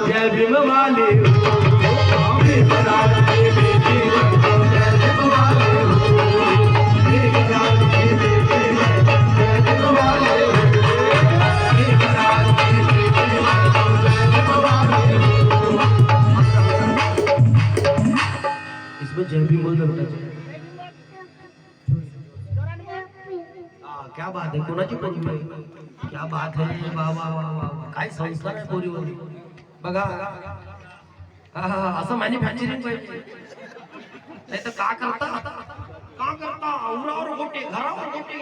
जय भीम वाले हो भीमराव के बेटे हो जय भीम वाले हो भीमराव के बेटे हो जय भीम वाले हो भीमराव के बेटे हो जय भीम वाले हो। इसमें जय भीम बोल लगता है। क्या बात है, कोणाची पोरगी आहे, क्या बात है, वा वा वा वा, काय संस्कार आहे पोरीवर बघा। असं मॅन्युफॅक्चरिंग पाहिजे, नाही तर का करता उरावर गोटे घरावर गोटे